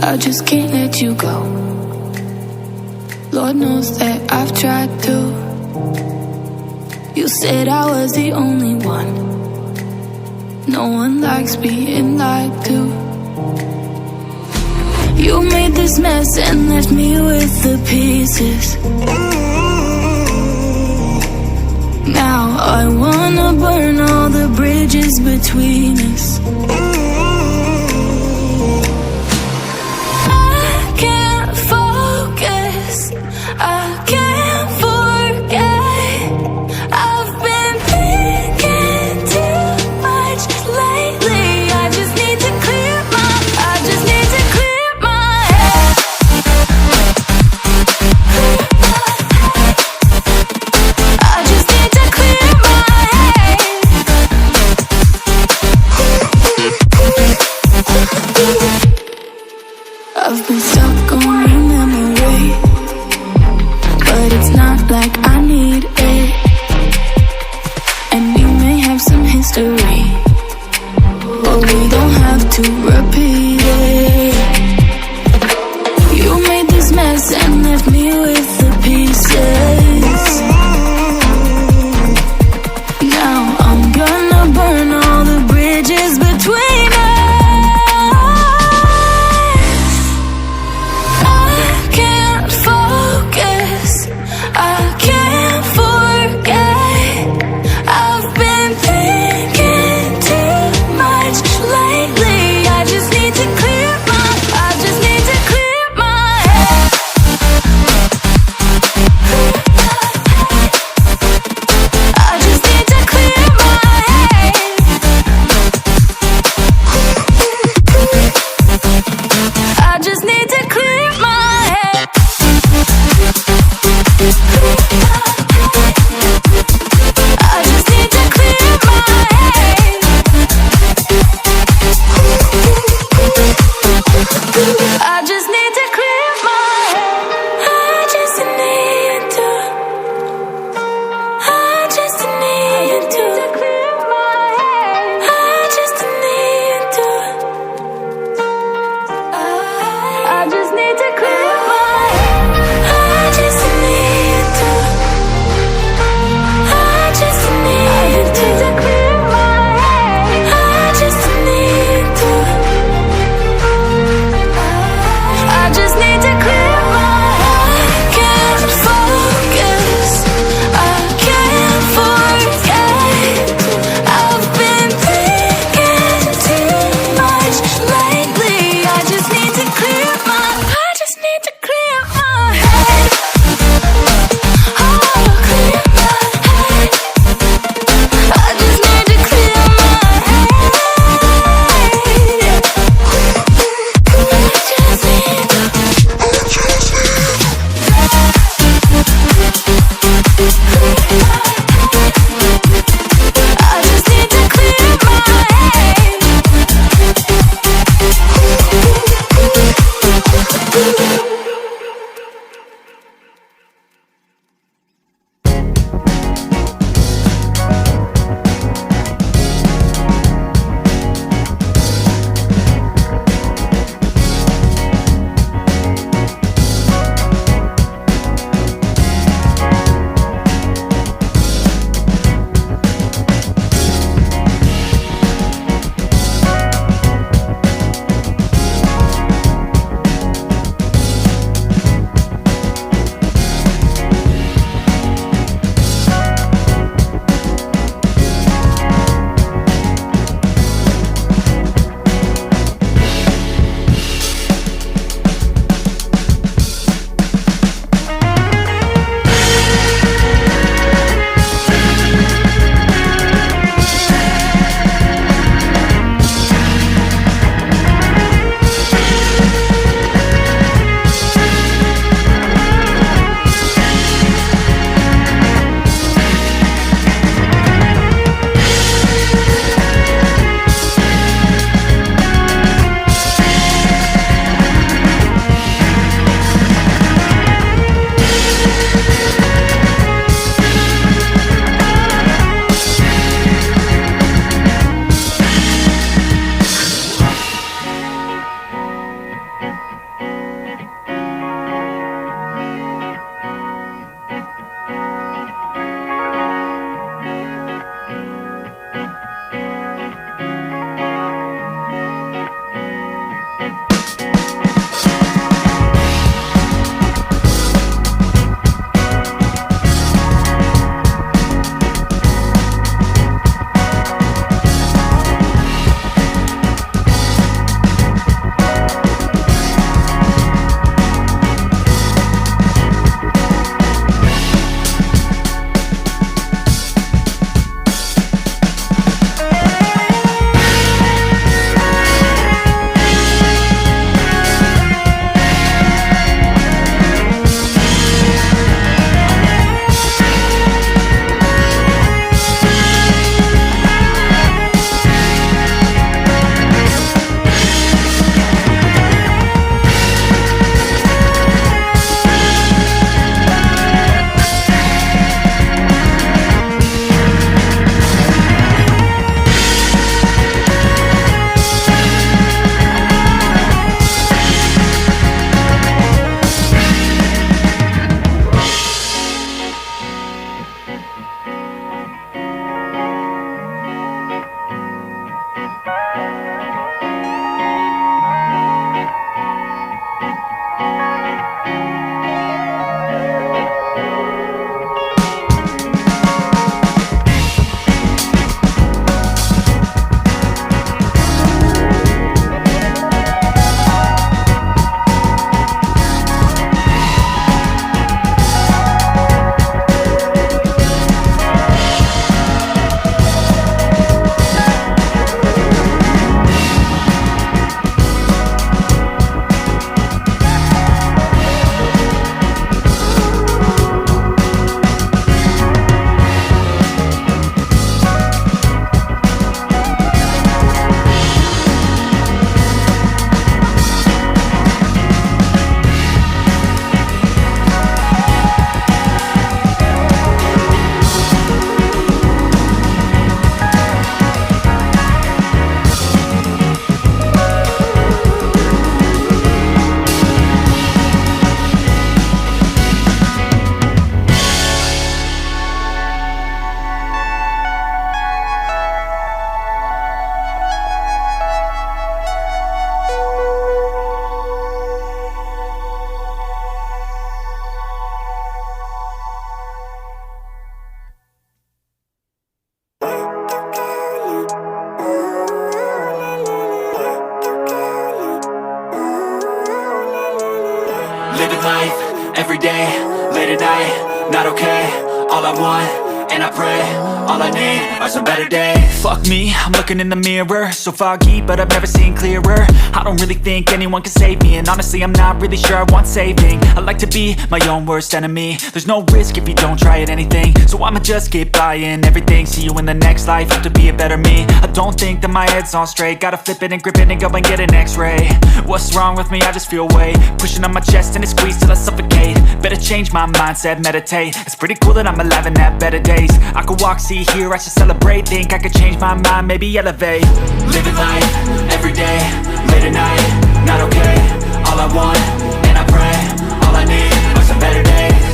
I just can't let you go. Lord knows that I've tried to. You said I was the only one. No one likes being lied to. You made this mess and left me with the pieces. Now I wanna burn all the bridges between us. I can't forget. I've been thinking too much lately. I just need to clear my head. I just need to clear my head. I've been stuck on your memory, but it's not like I need it. And we may have some history, but we don't have to repeat it. You made this mess and left me with the pieces. Now I'm gonna burn all the bridges between us. I can't focus, I can't forget. I've been thinking too much lately. I just need to clear my head. I just need to clear my head. I just need to clear my head. I just need to clear my head. I just need to clear my head. I just need to. I just need to clear my head. I just need to. I just need to clear my head. I just need to. every day, late at night, not okay. All I want, and I pray, all I need are some better days. Fuck me, I'm looking in the mirror, so foggy, but I've never seen clearer. I don't really think anyone can save me, and honestly I'm not really sure I want saving. I like to be my own worst enemy. There's no risk if you don't try at anything, so I'ma just get buying everything. See you in the next life, have to be a better me. I don't think that my head's on straight, gotta flip it and grip it and go and get an x-ray. What's wrong with me? I just feel weight pushing on my chest and it squeezes till I suffocate. Better change my mindset, meditate. It's pretty cool that I'm alive and have better days. I could walk, see, hear, I should celebrate. Think I could change my mind, maybe elevate. Living life, every day, late at night, not okay. All I want, and I pray, all I need are some better days.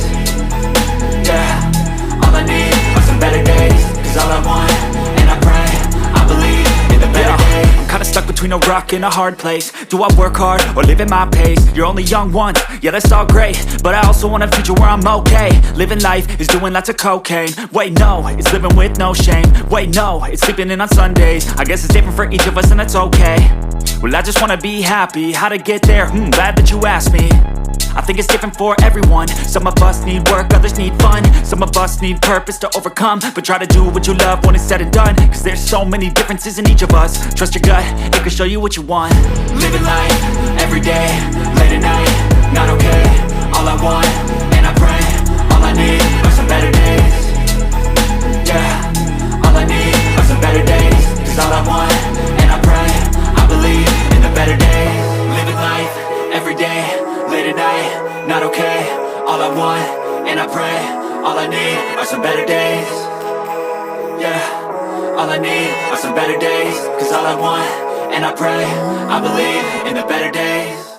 Yeah, all I need are some better days. Cause all I want, and I pray, I believe in the better days. I'm kinda stuck between a rock and a hard place. Do I work hard or live at my pace? You're only young once, yeah that's all great, but I also want a future where I'm okay. Living life is doing lots of cocaine. Wait no, it's living with no shame. Wait no, it's sleeping in on Sundays. I guess it's different for each of us and that's okay. Well I just wanna be happy, how to get there? Glad that you asked me. I think it's different for everyone. Some of us need work, others need fun. Some of us need purpose to overcome. But try to do what you love when it's said and done. Cause there's so many differences in each of us. Trust your gut, it can show you what you want. Living life, every day, late at night, not okay. All I want, and I pray, all I need are some better days. Yeah, all I need are some better days. Cause all I want, and I pray, I believe in the better days. Living life, every day, late at night, not okay. All I want, and I pray, all I need are some better days. Yeah, all I need are some better days. Cause all I want, and I pray, I believe in the better days.